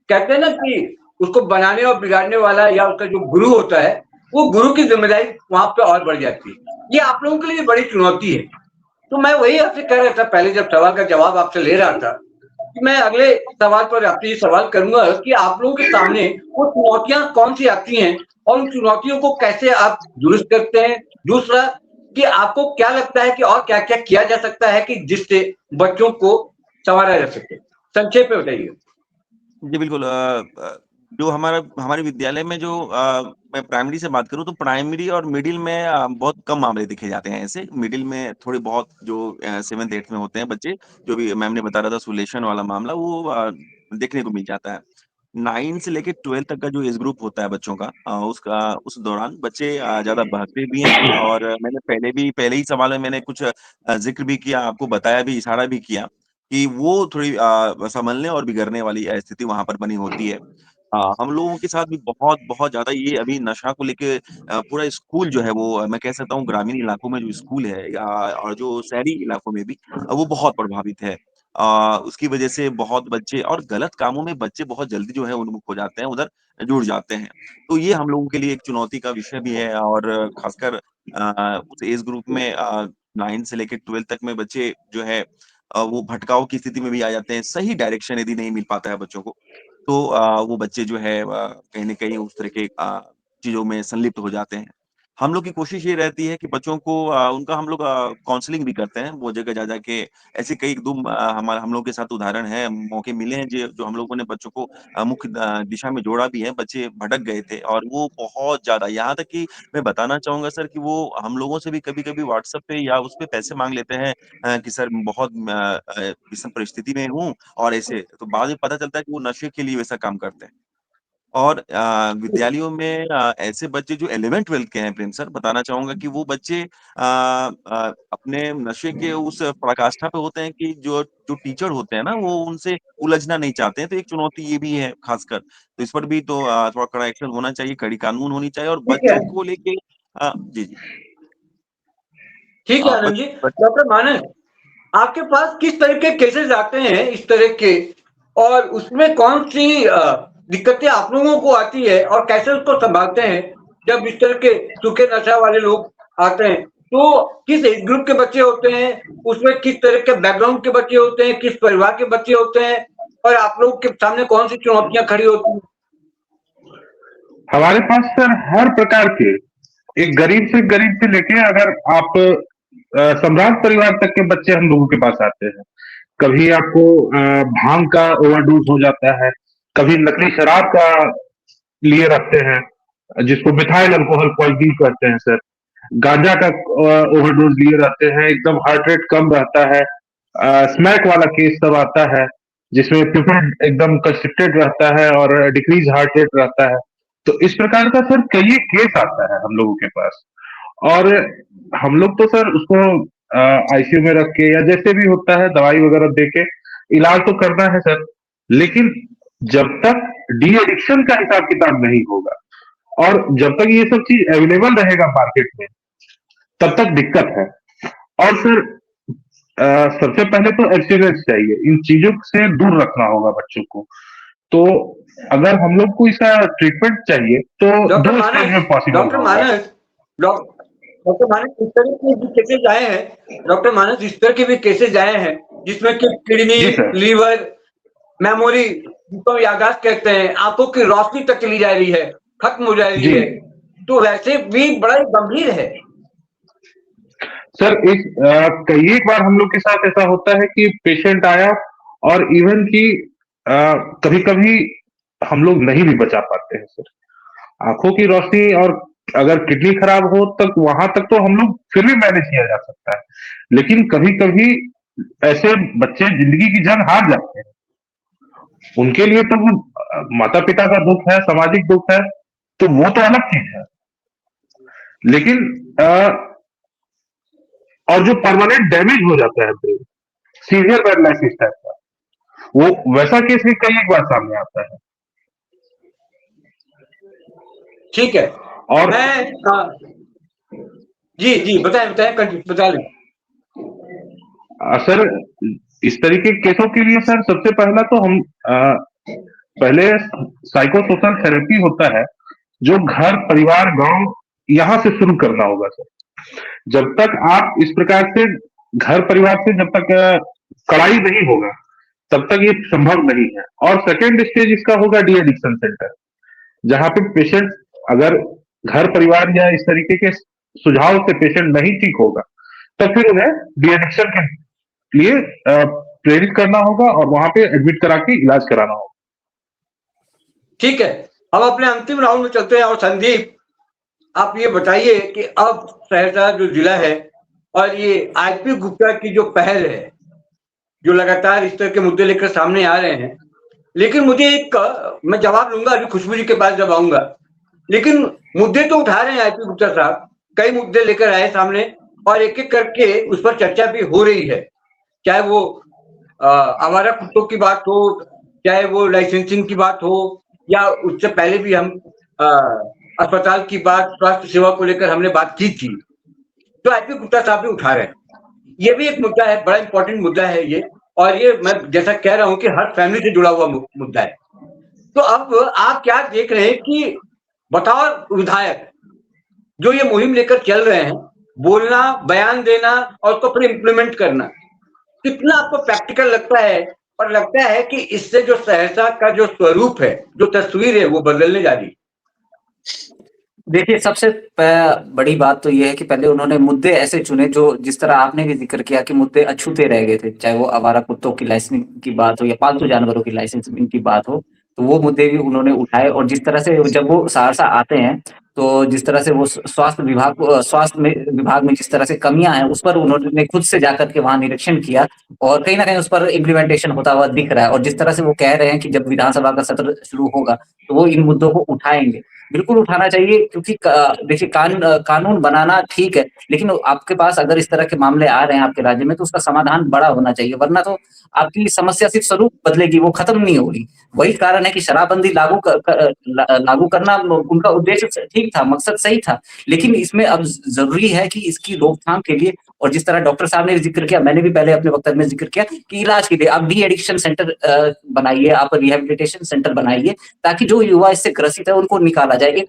कहते हैं ना कि उसको बनाने और बिगाड़ने वाला या उसका जो गुरु होता है, वो गुरु की जिम्मेदारी वहां पे और बढ़ जाती है। ये आप लोगों के लिए बड़ी चुनौती है। तो मैं वही आपसे कह रहा था पहले, जब सवाल का जवाब आपसे ले रहा था, कि मैं अगले सवाल पर आपसे ये सवाल करूंगा कि आप लोगों के सामने वो चुनौतियां कौन सी आती हैं और उन चुनौतियों को कैसे आप दुरुस्त करते हैं। दूसरा, कि आपको क्या लगता है कि और क्या क्या किया जा सकता है कि जिससे बच्चों को संवारा जा सके। संक्षेप में बताइए। जी, बिल्कुल जो हमारे विद्यालय में जो मैं प्राइमरी से बात करूँ तो प्राइमरी और मिडिल में बहुत कम मामले देखे जाते हैं ऐसे। मिडिल में थोड़े बहुत जो 7th-8th में होते हैं बच्चे, जो भी मैम ने बता रहा था सुलेशन वाला मामला वो देखने को मिल जाता है। 9 से लेके 12 तक का जो एज ग्रुप होता है बच्चों का उस दौरान बच्चे ज़्यादा भागते भी हैं और मैंने पहले ही सवाल में मैंने कुछ ज़िक्र भी किया, आपको बताया भी, इशारा भी किया कि वो थोड़ी संभलने और बिगड़ने वाली स्थिति वहाँ पर बनी होती है। हम लोगों के साथ भी बहुत ज़्यादा ये अभी नशा को लेके पूरा स्कूल जो है वो मैं कह सकता हूँ ग्रामीण इलाकों में जो स्कूल है या और जो शहरी इलाकों में भी वो बहुत प्रभावित है। उसकी वजह से बहुत बच्चे और गलत कामों में बच्चे बहुत जल्दी जो है उन्मुख हो जाते हैं, उधर जुड़ जाते हैं। तो ये हम लोगों के लिए एक चुनौती का विषय भी है और खासकर उस एज ग्रुप में 9 से लेके 12 तक में बच्चे जो है वो भटकाव की स्थिति में भी आ जाते हैं। सही डायरेक्शन यदि नहीं मिल पाता है बच्चों को, तो वो बच्चे जो है कहीं न कहीं उस तरह के चीज़ों में संलिप्त हो जाते हैं। हम लोग की कोशिश ये रहती है कि बच्चों को उनका हम लोग काउंसलिंग भी करते हैं, वो जगह जा-जा के ऐसे कई 1-2 हम लोगों के साथ उदाहरण हैं, मौके मिले हैं जो हम लोगों ने बच्चों को मुख्य दिशा में जोड़ा भी है, बच्चे भटक गए थे और वो बहुत ज़्यादा यहाँ तक कि मैं बताना चाहूँगा सर कि वो हम लोगों से भी कभी-कभी व्हाट्सएप पे या उस पे पैसे माँग लेते हैं कि सर बहुत विषम परिस्थिति में हूँ और ऐसे तो बाद में पता चलता है कि वो नशे के लिए वैसा काम करते हैं। और विद्यालयों में ऐसे बच्चे जो 11th-12th के हैं प्रेम सर, बताना चाहूँगा कि वो बच्चे अपने नशे के उस पराकाष्ठा पे होते हैं कि जो जो टीचर होते हैं ना, वो उनसे उलझना नहीं चाहते हैं, तो एक चुनौती ये भी है खासकर। तो इस पर भी तो थोड़ा कड़ा एक्शन होना चाहिए, कड़ी कानून होनी चाहिए और ठीक है। बच्चों को लेके जी, जी। ठीक है बच आनंद जी। बच डॉक्टर मानस, आपके पास किस तरह के केसेस आते हैं इस तरह के, और उसमें कौन सी दिक्कतें आप लोगों को आती है और कैसे उसको संभालते हैं जब इस तरह के सूखे नशा वाले लोग आते हैं? तो किस एज ग्रुप के बच्चे होते हैं, उसमें किस तरह के बैकग्राउंड के बच्चे होते हैं, किस परिवार के बच्चे होते हैं, और आप लोग के सामने कौन सी चुनौतियां खड़ी होती हैं? हमारे पास सर हर प्रकार के, एक गरीब से लेके अगर आप सम्राट परिवार तक के बच्चे हम लोगों के पास आते हैं। कभी आपको भांग का ओवरडोज हो जाता है, कभी नकली शराब का लिए रखते हैं, जिसको मिथाइल अल्कोहल पॉइजनिंग कहते हैं सर। गांजा का ओवरडोज लिए रहते हैं, एकदम हार्ट रेट कम रहता है। स्मैक वाला केस सब आता है, जिसमें प्यूपिल एकदम कंस्ट्रिक्टेड रहता है और डिक्रीज हार्ट रेट रहता है। तो इस प्रकार का सर कई केस आता है हम लोगों के पास। और हम लोग तो सर उसको आईसीयू में रख के या जैसे भी होता है दवाई वगैरह दे के इलाज तो करना है सर। लेकिन जब तक डी एडिक्शन का हिसाब किताब नहीं होगा और जब तक ये सब चीज अवेलेबल रहेगा मार्केट में, तब तक दिक्कत है। और सर सबसे पहले तो एब्स्टिनेंस चाहिए, इन चीजों से दूर रखना होगा बच्चों को। तो अगर हम लोग को इसका ट्रीटमेंट चाहिए तो डॉक्टर 2 स्टेज मानस, में पॉसिबल डॉक्टर होगा। मानस, डॉक्टर मानस, इस तरह के भी केसेज आए हैं, डॉक्टर मानस, इस तरह के भी केसेज आए हैं जिसमें कि किडनी, जी सर। लीवर, मेमोरी, जिसको याददाश्त कहते हैं, आंखों की रोशनी तक चली जा रही है, खत्म हो जा रही जी है, तो वैसे भी बड़ा ही गंभीर है। सर कई एक बार हम लोग के साथ ऐसा होता है कि पेशेंट आया और इवन कि कभी कभी हम लोग नहीं भी बचा पाते हैं सर। आंखों की रोशनी और अगर किडनी खराब हो तक वहां तक तो हम लोग फिर भी मैनेज किया जा सकता है। लेकिन कभी कभी ऐसे बच्चे जिंदगी की जंग हार जाते हैं, उनके लिए तो वो माता पिता का दुख है, सामाजिक दुख है, तो वो तो अलग चीज है। लेकिन और जो परमानेंट डैमेज हो जाता है ब्रेन, सीवियर पैरालिसिस टाइप का, वो वैसा केस भी कई एक बार सामने आता है। ठीक है। और जी जी, बताएं बताएं, बता लें। सर इस तरीके के केसों के लिए सर सबसे पहला तो हम पहले साइको सोशल थेरेपी होता है, जो घर परिवार गांव यहाँ से शुरू करना होगा सर। जब तक आप इस प्रकार से घर परिवार से जब तक कड़ाई नहीं होगा तब तक ये संभव नहीं है। और सेकेंड स्टेज इसका होगा डी एडिक्शन सेंटर, जहाँ पे पेशेंट अगर घर परिवार या इस तरीके के सुझाव से पेशेंट नहीं ठीक होगा तो फिर उन्हें डी एडिक्शन के लिए प्रेरित करना होगा और वहां पे एडमिट करा के इलाज कराना होगा। ठीक है, हम अपने अंतिम राउंड में चलते हैं। और संदीप, आप ये बताइए कि अब सहरसा जो जिला है और ये आईपी गुप्ता की जो पहल है, जो लगातार इस तरह के मुद्दे लेकर सामने आ रहे हैं, लेकिन मुझे मैं जवाब लूंगा अभी खुशबू जी के पास जब आऊंगा, लेकिन मुद्दे तो उठा रहे हैं आईपी गुप्ता साहब, कई मुद्दे लेकर आए सामने और एक एक करके उस पर चर्चा भी हो रही है, चाहे वो आवारा कुत्तों की बात हो, चाहे वो लाइसेंसिंग की बात हो, या उससे पहले भी हम अस्पताल की बात, स्वास्थ्य सेवा को लेकर हमने बात की थी, तो आईपी गुप्ता साहब भी उठा रहे हैं। ये भी एक मुद्दा है, बड़ा इंपॉर्टेंट मुद्दा है ये, और ये मैं जैसा कह रहा हूं कि हर फैमिली से जुड़ा हुआ मुद्दा है। तो अब आप क्या देख रहे हैं कि बतौर विधायक जो ये मुहिम लेकर चल रहे हैं, बोलना, बयान देना और उसको फिर इम्प्लीमेंट करना, कितना आपको प्रैक्टिकल लगता है, और लगता है कि इससे जो सहरसा का जो स्वरूप है, जो तस्वीर है, वो बदलने जा रही है? देखिए, सबसे बड़ी बात तो ये है कि पहले उन्होंने मुद्दे ऐसे चुने जो, जिस तरह आपने भी जिक्र किया कि मुद्दे अछूते रह गए थे, चाहे वो आवारा कुत्तों की लाइसेंसिंग की बात हो या पालतू जानवरों की लाइसेंसिंग की बात हो, तो वो मुद्दे भी उन्होंने उठाए। और जिस तरह से जब वो सहरसा आते हैं, तो जिस तरह से वो स्वास्थ्य विभाग में जिस तरह से कमियां हैं, उस पर उन्होंने खुद से जाकर के वहां निरीक्षण किया और कहीं ना कहीं उस पर इम्प्लीमेंटेशन होता हुआ दिख रहा है। और जिस तरह से वो कह रहे हैं कि जब विधानसभा का सत्र शुरू होगा तो वो इन मुद्दों को उठाएंगे, बिल्कुल उठाना चाहिए, क्योंकि देखिए कानून बनाना ठीक है, लेकिन आपके पास अगर इस तरह के मामले आ रहे हैं आपके राज्य में, तो उसका समाधान बड़ा होना चाहिए, वरना तो आपकी समस्या सिर्फ स्वरूप बदलेगी, वो खत्म नहीं होगी। वही कारण है कि शराबबंदी लागू करना उनका उद्देश्य ठीक था, मकसद सही था, लेकिन इसमें अब जरूरी है कि इसकी रोकथाम के लिए, और जिस तरह डॉक्टर साहब ने जिक्र किया, मैंने भी पहले अपने वक्तव्य में जिक्र किया कि इलाज के लिए आप डी एडिक्शन सेंटर बनाइए, आप रिहेबिलिटेशन सेंटर बनाइए, ताकि जो युवा इससे ग्रसित है उनको निकाला जाए,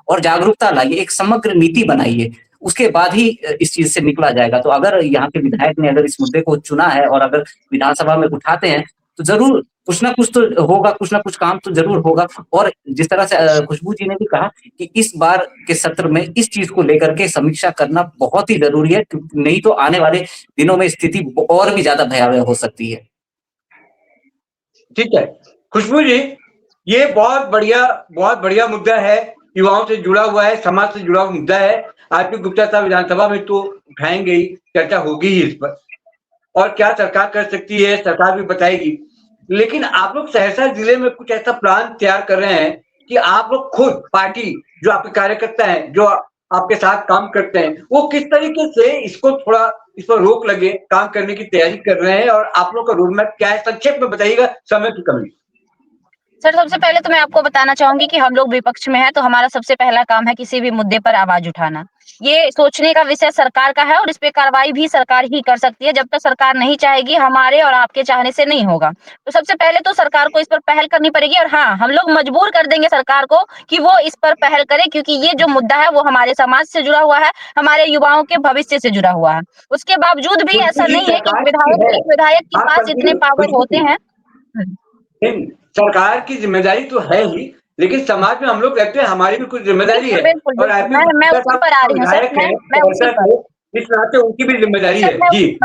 और जागरूकता लाइए, एक समग्र नीति बनाइए, उसके बाद ही इस चीज से निकला जाएगा। तो अगर यहाँ के विधायक ने अगर इस मुद्दे को चुना है और अगर विधानसभा में उठाते हैं, तो जरूर कुछ ना कुछ तो होगा, कुछ ना कुछ काम तो जरूर होगा। और जिस तरह से खुशबू जी ने भी कहा कि इस बार के सत्र में इस चीज को लेकर के समीक्षा करना बहुत ही जरूरी है, नहीं तो आने वाले दिनों में स्थिति और भी ज्यादा भयावह हो सकती है। ठीक है खुशबू जी, ये बहुत बढ़िया मुद्दा है, युवाओं से जुड़ा हुआ है, समाज से जुड़ा हुआ मुद्दा है। आईपी गुप्ता साहब विधानसभा में तो उठाएंगे ही, चर्चा होगी ही इस पर, और क्या सरकार कर सकती है सरकार भी बताएगी। लेकिन आप लोग सहरसा जिले में कुछ ऐसा प्लान तैयार कर रहे हैं कि आप लोग खुद पार्टी, जो आपके कार्यकर्ता हैं, जो आपके साथ काम करते हैं, वो किस तरीके से इसको थोड़ा इस पर रोक लगे, काम करने की तैयारी कर रहे हैं, और आप लोग का रोड मैप क्या है, संक्षेप में बताइएगा, समय की कमी। सर, सबसे पहले तो मैं आपको बताना चाहूंगी कि हम लोग विपक्ष में हैं, तो हमारा सबसे पहला काम है किसी भी मुद्दे पर आवाज उठाना। ये सोचने का विषय सरकार का है और इस पे कार्रवाई भी सरकार ही कर सकती है। जब तक सरकार नहीं चाहेगी, हमारे और आपके चाहने से नहीं होगा। तो सबसे पहले तो सरकार को इस पर पहल करनी पड़ेगी, और हाँ, हम लोग मजबूर कर देंगे सरकार को कि वो इस पर पहल करे, क्योंकि ये जो मुद्दा है वो हमारे समाज से जुड़ा हुआ है, हमारे युवाओं के भविष्य से जुड़ा हुआ है। उसके बावजूद भी ऐसा नहीं है कि एक विधायक के पास इतने पावर होते हैं। सरकार की जिम्मेदारी तो है ही, लेकिन समाज में हम लोग कहते हैं हमारी भी कुछ जिम्मेदारी है, और मैं उसी पर आ रही हूँ सर, मैं उसी पर इस नाते उनकी भी जिम्मेदारी है। जी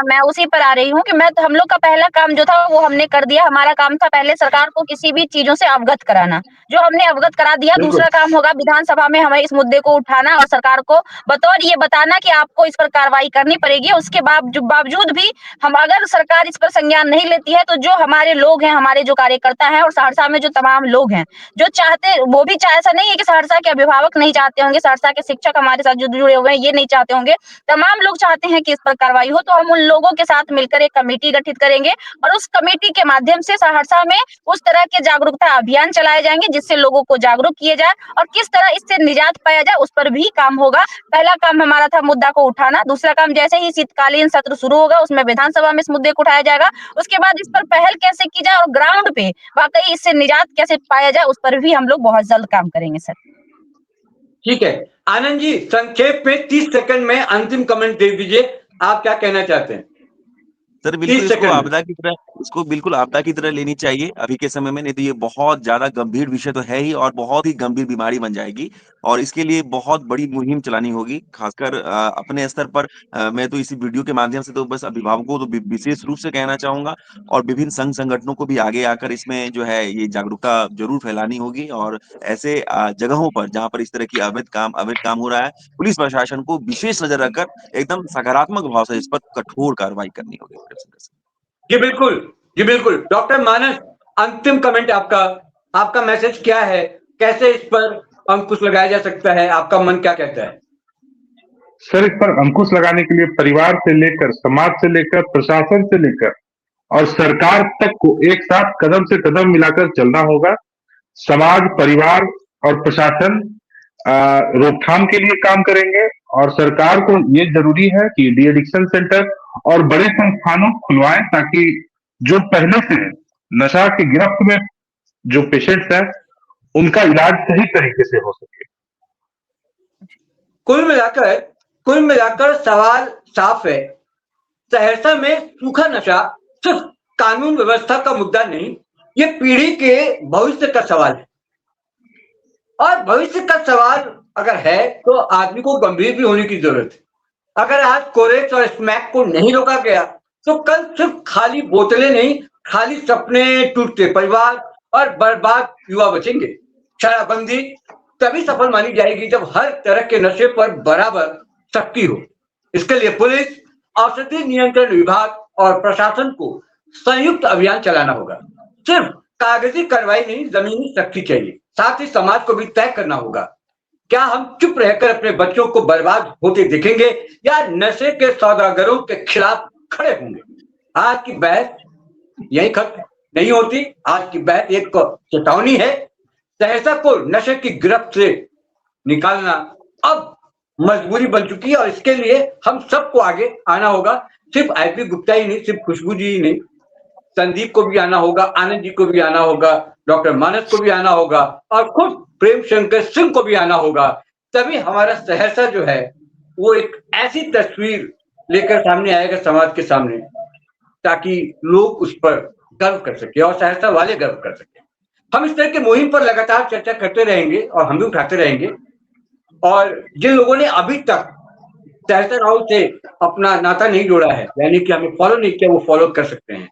मैं उसी पर आ रही हूँ कि हम लोग का पहला काम जो था वो हमने कर दिया। हमारा काम था पहले सरकार को किसी भी चीजों से अवगत कराना, जो हमने अवगत करा दिया। दूसरा काम होगा विधानसभा में हमें इस मुद्दे को उठाना और सरकार को बतौर ये बताना कि आपको इस पर कार्रवाई करनी पड़ेगी। उसके बावजूद भी हम अगर सरकार इस पर संज्ञान नहीं लेती है, तो जो हमारे लोग हैं, हमारे जो कार्यकर्ता हैं, और सहरसा में जो तमाम लोग हैं जो चाहते, वो भी ऐसा नहीं है कि सहरसा के अभिभावक नहीं चाहते होंगे, सहरसा के शिक्षक हमारे साथ जो जुड़े हुए हैं ये नहीं चाहते होंगे, तमाम लोग चाहते हैं कि इस पर कार्रवाई हो। तो हम उन लोगों के साथ मिलकर एक कमेटी गठित करेंगे और उस कमेटी के माध्यम से सहरसा में उस तरह के जागरूकता अभियान चलाए जाएंगे जिससे लोगों को जागरूक किए जाए, और किस तरह इससे निजात पाया जाए उस पर भी काम होगा। पहला काम हमारा था मुद्दा को उठाना। दूसरा काम, जैसे ही शीतकालीन सत्र शुरू होगा उसमें विधानसभा में इस मुद्दे को उठाया जाएगा। उसके बाद इस पर पहल कैसे की जाए और ग्राउंड पे वाकई इससे निजात कैसे पाया जाए उस पर भी हम लोग बहुत जल्द काम करेंगे सर। ठीक है आनंद जी, संक्षेप में 30 सेकंड में अंतिम कमेंट दे दीजिए, आप क्या कहना चाहते हैं? सर बिल्कुल इसको आपदा की तरह इसको बिल्कुल आपदा की तरह लेनी चाहिए अभी के समय में, नहीं तो ये बहुत ज़्यादा गंभीर विषय तो है ही और बहुत ही गंभीर बीमारी बन जाएगी और इसके लिए बहुत बड़ी मुहिम चलानी होगी। ख़ासकर अपने स्तर पर मैं तो इसी वीडियो के माध्यम से तो बस अभिभावकों को तो विशेष रूप से कहना चाहूँगा और विभिन्न संघ संगठनों को भी आगे आकर इसमें जो है ये जागरूकता ज़रूर फैलानी होगी और ऐसे जगहों पर जहाँ पर इस तरह की अवैध काम हो रहा है, पुलिस प्रशासन को विशेष नज़र रखकर एकदम सकारात्मक भाव से इस पर कठोर कार्रवाई करनी होगी। जी बिल्कुल, जी बिल्कुल। डॉक्टर मानस, अंतिम कमेंट आपका, आपका मैसेज क्या है? कैसे इस पर अंकुश लगाया जा सकता है? आपका मन क्या कहता है? सर, इस पर अंकुश लगाने के लिए परिवार से लेकर, समाज से लेकर, प्रशासन से लेकर और सरकार तक को एक साथ कदम से कदम मिलाकर चलना होगा। समाज, परिवार और प्रशासन रोकथाम के लिए काम करेंगे और सरकार को ये जरूरी है कि डी एडिक्शन सेंटर और बड़े संस्थानों खुलवाएं ताकि जो पहले से नशा की गिरफ्त में जो पेशेंट्स हैं उनका इलाज सही तरीके से हो सके। कुल मिलाकर सवाल साफ है। सहरसा में सूखा नशा सिर्फ कानून व्यवस्था का मुद्दा नहीं, ये पीढ़ी के भविष्य का सवाल है और भविष्य का सवाल अगर है तो आदमी को गंभीर भी होने की जरूरत है। अगर आज कोरेक्स और स्मैक को नहीं रोका गया तो कल सिर्फ खाली बोतलें नहीं, खाली सपने, टूटते परिवार और बर्बाद युवा बचेंगे। शराबबंदी तभी सफल मानी जाएगी जब हर तरह के नशे पर बराबर सख्ती हो। इसके लिए पुलिस, औषधि नियंत्रण विभाग और प्रशासन को संयुक्त अभियान चलाना होगा। सिर्फ कागजी कार्रवाई नहीं, जमीनी सख्ती चाहिए। साथ ही समाज को भी तय करना होगा, क्या हम चुप रहकर अपने बच्चों को बर्बाद होते देखेंगे या नशे के सौदागरों के खिलाफ खड़े होंगे? आज की बहस यही खत्म नहीं होती। आज की बहस एक चेतावनी है। सहरसा को नशे की गिरफ्त से निकालना अब मजबूरी बन चुकी है और इसके लिए हम सबको आगे आना होगा। सिर्फ आईपी गुप्ता ही नहीं, सिर्फ खुशबू जी ही नहीं, संदीप को भी आना होगा, आनंद जी को भी आना होगा, डॉक्टर मानस को भी आना होगा और खुद प्रेम शंकर सिंह को भी आना होगा। तभी हमारा सहरसा जो है वो एक ऐसी तस्वीर लेकर सामने आएगा समाज के सामने ताकि लोग उस पर गर्व कर सके और सहरसा वाले गर्व कर सके। हम इस तरह की मुहिम पर लगातार चर्चा करते रहेंगे और हम भी उठाते रहेंगे और जिन लोगों ने अभी तक सहरसा राहुल से अपना नाता नहीं जोड़ा है, यानी कि हमें फॉलो नहीं किया, वो फॉलो कर सकते हैं।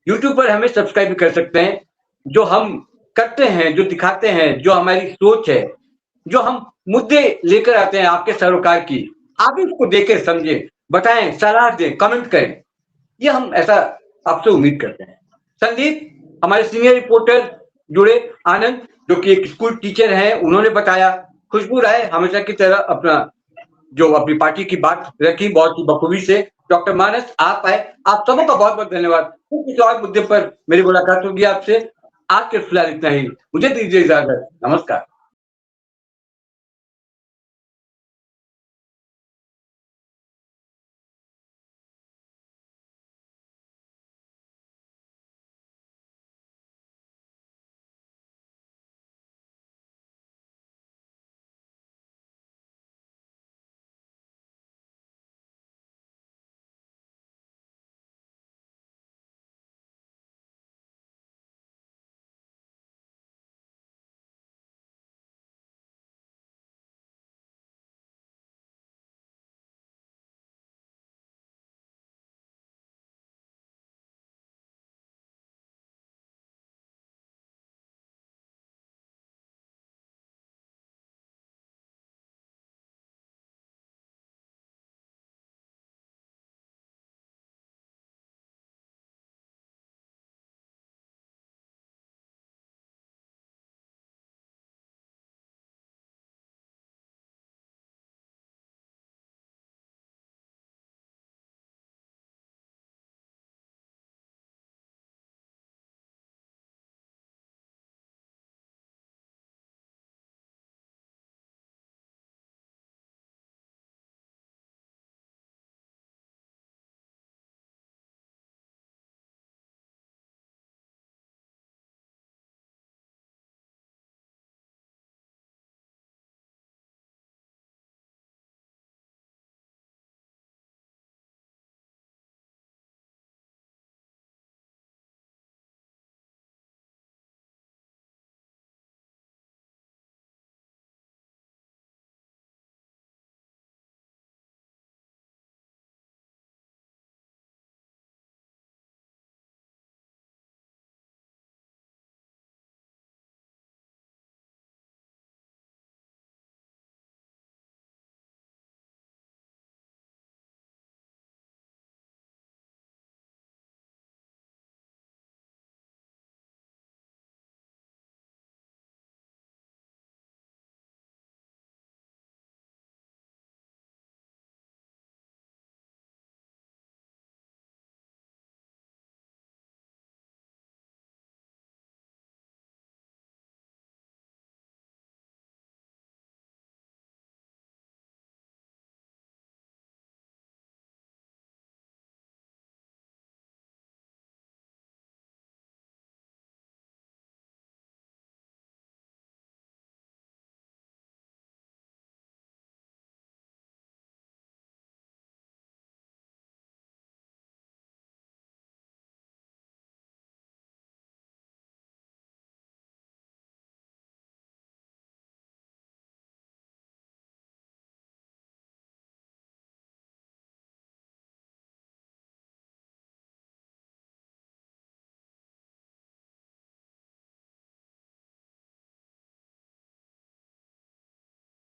यूट्यूब पर हमें सब्सक्राइब भी कर सकते हैं। जो हम करते हैं, जो दिखाते हैं, जो हमारी सोच है, जो हम मुद्दे लेकर आते हैं आपके सरोकार की, आप भी उसको देखें, समझें, बताएं, सलाह दें, कमेंट करें। ये हम ऐसा आपसे उम्मीद करते हैं। संदीप हमारे सीनियर रिपोर्टर जुड़े, आनंद जो कि एक स्कूल टीचर हैं, उन्होंने बताया, खुशबू राय हमेशा की तरह अपनी पार्टी की बात रखी बहुत ही बखूबी से, डॉक्टर मानस आप आए, आप सबों का बहुत बहुत धन्यवाद। किसी और मुद्दे पर मेरी मुलाकात होगी आपसे। आज के फिलहाल इतना ही, मुझे दीजिए इजाजत, नमस्कार।